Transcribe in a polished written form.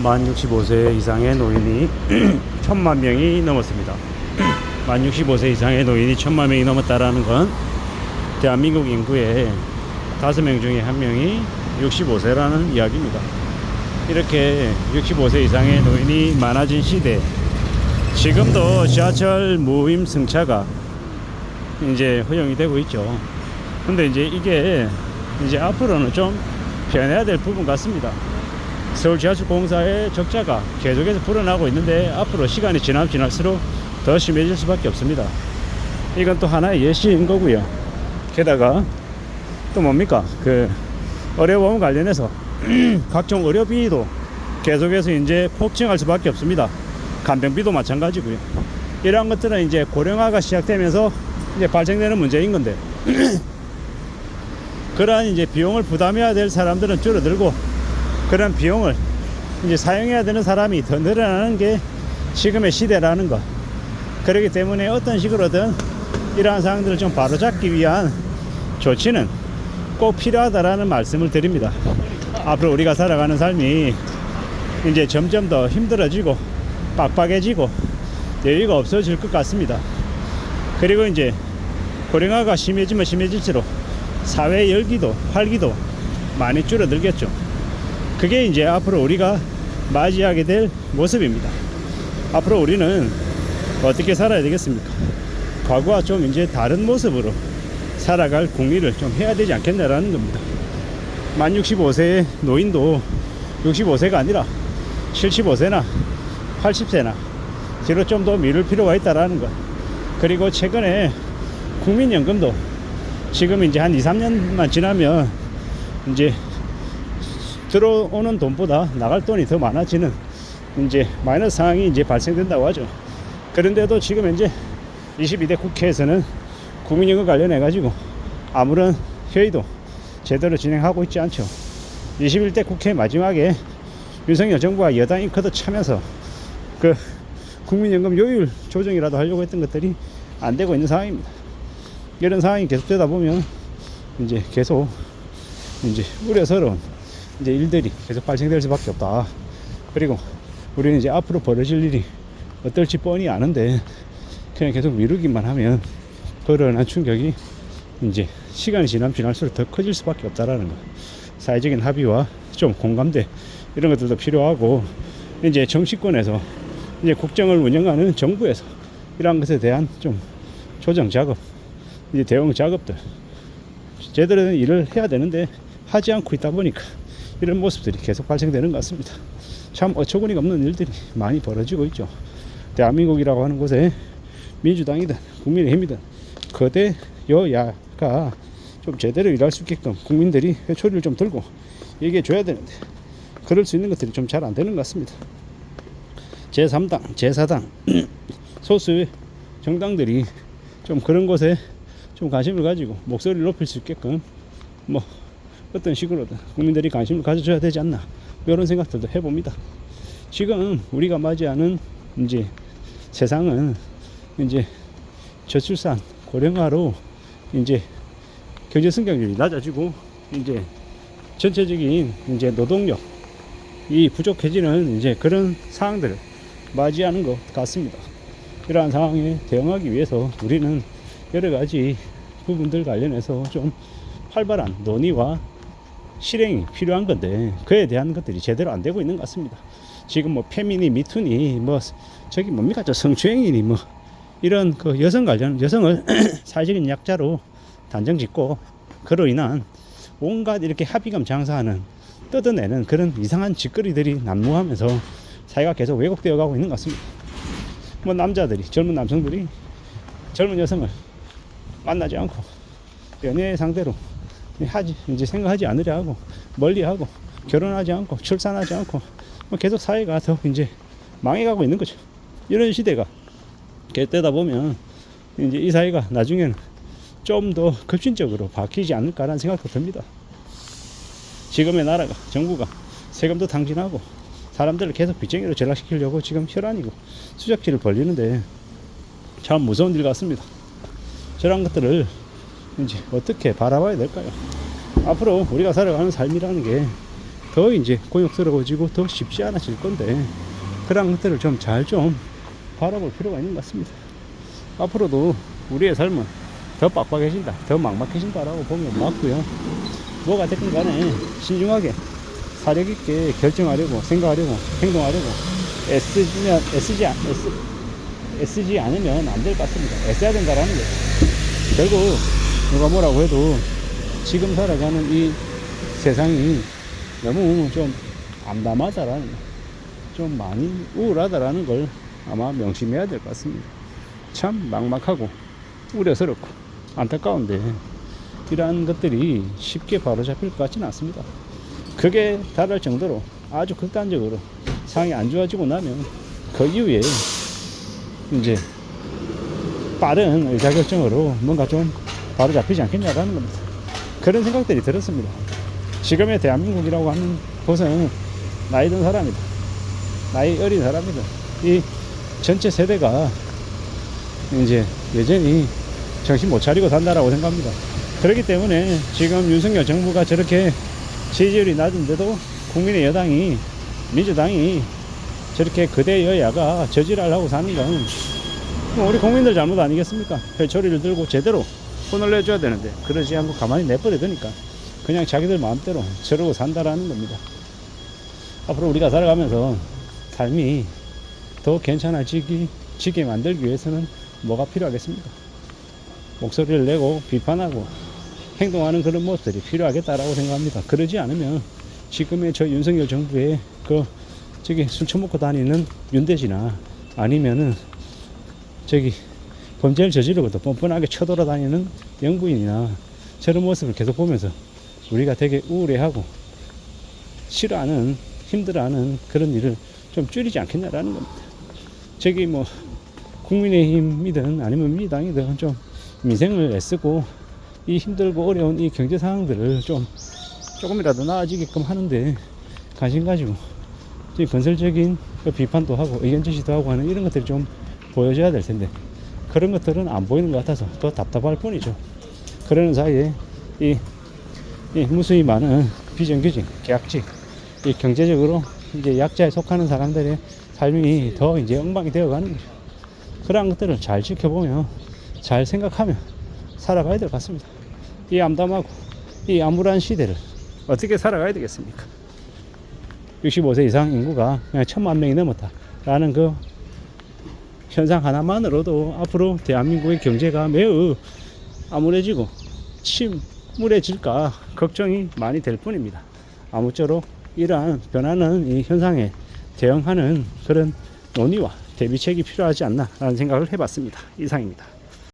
만 65세 이상의 노인이 1000만 명이 넘었습니다. 만 65세 이상의 노인이 1000만 명이 넘었다라는 건 대한민국 인구의 5명 중에 1명이 65세라는 이야기입니다. 이렇게 65세 이상의 노인이 많아진 시대, 지금도 지하철 무임 승차가 이제 허용이 되고 있죠. 근데 이제 이게 이제 앞으로는 좀 변해야 될 부분 같습니다. 서울지하철공사의 적자가 계속해서 불어나고 있는데 앞으로 시간이 지나면 지날수록 더 심해질 수밖에 없습니다. 이건 또 하나의 예시인 거고요. 게다가 또 뭡니까, 그 의료보험 관련해서 각종 의료비도 계속해서 이제 폭증할 수밖에 없습니다. 간병비도 마찬가지고요. 이러한 것들은 이제 고령화가 시작되면서 이제 발생되는 문제인 건데 그러한 이제 비용을 부담해야 될 사람들은 줄어들고 그런 비용을 이제 사용해야 되는 사람이 더 늘어나는 게 지금의 시대라는 것. 그렇기 때문에 어떤 식으로든 이러한 상황들을 좀 바로잡기 위한 조치는 꼭 필요하다라는 말씀을 드립니다. 앞으로 우리가 살아가는 삶이 이제 점점 더 힘들어지고 빡빡해지고 여유가 없어질 것 같습니다. 그리고 이제 고령화가 심해지면 심해질수록 사회 열기도 활기도 많이 줄어들겠죠. 그게 이제 앞으로 우리가 맞이하게 될 모습입니다. 앞으로 우리는 어떻게 살아야 되겠습니까? 과거와 좀 이제 다른 모습으로 살아갈 궁리를 좀 해야 되지 않겠냐라는 겁니다. 만 65세의 노인도 65세가 아니라 75세나 80세나 뒤로 좀 더 미룰 필요가 있다라는 것. 그리고 최근에 국민연금도 지금 이제 한 2, 3년만 지나면 이제 들어오는 돈보다 나갈 돈이 더 많아지는 이제 마이너스 상황이 이제 발생된다고 하죠. 그런데도 지금 이제 22대 국회에서는 국민연금 관련해 가지고 아무런 회의도 제대로 진행하고 있지 않죠. 21대 국회 마지막에 윤석열 정부가 여당이 거듭 차면서 그 국민연금 요율 조정이라도 하려고 했던 것들이 안 되고 있는 상황입니다. 이런 상황이 계속되다 보면 이제 계속 이제 우려스러운 이제 일들이 계속 발생될 수밖에 없다. 그리고 우리는 이제 앞으로 벌어질 일이 어떨지 뻔히 아는데 그냥 계속 미루기만 하면 그러한 충격이 이제 시간이 지나면 지날수록 더 커질 수밖에 없다라는 거. 사회적인 합의와 좀 공감대 이런 것들도 필요하고 이제 정치권에서 이제 국정을 운영하는 정부에서 이러한 것에 대한 좀 조정 작업, 이제 대응 작업들 제대로 된 일을 해야 되는데 하지 않고 있다 보니까 이런 모습들이 계속 발생되는 것 같습니다. 참 어처구니가 없는 일들이 많이 벌어지고 있죠. 대한민국이라고 하는 곳에 민주당이든 국민의힘이든 거대 여야가 좀 제대로 일할 수 있게끔 국민들이 회초리를 좀 들고 얘기해 줘야 되는데 그럴 수 있는 것들이 좀 잘 안 되는 것 같습니다. 제3당, 제4당 소수의 정당들이 좀 그런 곳에 좀 관심을 가지고 목소리를 높일 수 있게끔 뭐 어떤 식으로든 국민들이 관심을 가져줘야 되지 않나, 이런 생각들도 해봅니다. 지금 우리가 맞이하는 이제 세상은 이제 저출산 고령화로 이제 경제 성장률이 낮아지고 이제 전체적인 이제 노동력이 부족해지는 이제 그런 상황들을 맞이하는 것 같습니다. 이러한 상황에 대응하기 위해서 우리는 여러 가지 부분들 관련해서 좀 활발한 논의와 실행이 필요한 건데 그에 대한 것들이 제대로 안 되고 있는 것 같습니다. 지금 뭐 페미니 미투니 뭐 저기 뭡니까 저 성추행이니 뭐 이런 그 여성 관련 여성을 사회적인 약자로 단정짓고 그로 인한 온갖 이렇게 합의감 장사하는 뜯어내는 그런 이상한 짓거리들이 난무하면서 사회가 계속 왜곡되어 가고 있는 것 같습니다. 뭐 남자들이 젊은 남성들이 젊은 여성을 만나지 않고 연애 상대로 하지 이제 생각하지 않으려 하고 멀리하고 결혼하지 않고 출산하지 않고 뭐 계속 사회가 더 이제 망해가고 있는 거죠. 이런 시대가 계속되다 보면 이제 이 사회가 나중에는 좀 더 급진적으로 바뀌지 않을까라는 생각도 듭니다. 지금의 나라가 정부가 세금도 탕진하고 사람들을 계속 빚쟁이로 전락시키려고 지금 혈안이고 수작질을 벌리는데 참 무서운 일 같습니다. 저런 것들을 이제 어떻게 바라봐야 될까요? 앞으로 우리가 살아가는 삶이라는 게 더 이제 곤욕스러워지고 더 쉽지 않아질 건데, 그런 것들을 좀 잘 좀 바라볼 필요가 있는 것 같습니다. 앞으로도 우리의 삶은 더 빡빡해진다, 더 막막해진다라고 보면 맞고요. 뭐가 됐든 간에 신중하게 사력 있게 결정하려고, 생각하려고, 행동하려고 애쓰지 않으면 안 될 것 같습니다. 애써야 된다라는 거죠. 결국 누가 뭐라고 해도 지금 살아가는 이 세상이 너무 좀 암담하다라는 거, 좀 많이 우울하다라는 걸 아마 명심해야 될 것 같습니다. 참 막막하고 우려스럽고 안타까운데, 이러한 것들이 쉽게 바로잡힐 것 같지는 않습니다. 그게 달할 정도로 아주 극단적으로 상황이 안 좋아지고 나면 그 이후에 이제 빠른 의사결정으로 뭔가 좀 바로잡히지 않겠냐라는 겁니다. 그런 생각들이 들었습니다. 지금의 대한민국이라고 하는 곳은 나이 든 사람이다, 나이 어린 사람이다, 이 전체 세대가 이제 여전히 정신 못 차리고 산다라고 생각합니다. 그렇기 때문에 지금 윤석열 정부가 저렇게 지지율이 낮은데도 국민의 여당이, 민주당이 저렇게 거대 여야가 저지랄하고 사는 건 우리 국민들 잘못 아니겠습니까? 회초리를 들고 제대로 혼을 내줘야 되는데 그러지 않고 가만히 내버려 두니까 그냥 자기들 마음대로 저러고 산다라는 겁니다. 앞으로 우리가 살아가면서 삶이 더 괜찮아지게 만들기 위해서는 뭐가 필요하겠습니까? 목소리를 내고 비판하고 행동하는 그런 모습들이 필요하겠다라고 생각합니다. 그러지 않으면 지금의 저 윤석열 정부의 술 처먹고 다니는 윤대지나 아니면은 범죄를 저지르고도 뻔뻔하게 쳐돌아다니는 영부인이나 저런 모습을 계속 보면서 우리가 되게 우울해하고 싫어하는, 힘들어하는 그런 일을 좀 줄이지 않겠냐라는 겁니다. 국민의힘이든 아니면 민주당이든 좀 민생을 애쓰고 이 힘들고 어려운 이 경제 상황들을 조금이라도 나아지게끔 하는데 관심 가지고 건설적인 비판도 하고 의견 제시도 하고 하는 이런 것들이 좀 보여줘야 될 텐데, 그런 것들은 안 보이는 것 같아서 더 답답할 뿐이죠. 그러는 사이에 이 무수히 많은 비정규직, 계약직, 이 경제적으로 이제 약자에 속하는 사람들의 삶이 더 이제 엉망이 되어가는 거죠. 그런 것들을 잘 지켜보며 잘 생각하며 살아가야 될 것 같습니다. 이 암담하고 이 암울한 시대를 어떻게 살아가야 되겠습니까? 65세 이상 인구가 그냥 1000만 명이 넘었다라는 그 현상 하나만으로도 앞으로 대한민국의 경제가 매우 암울해지고 침울해질까 걱정이 많이 될 뿐입니다. 아무쪼록 이러한 변하는 이 현상에 대응하는 그런 논의와 대비책이 필요하지 않나 라는 생각을 해봤습니다. 이상입니다.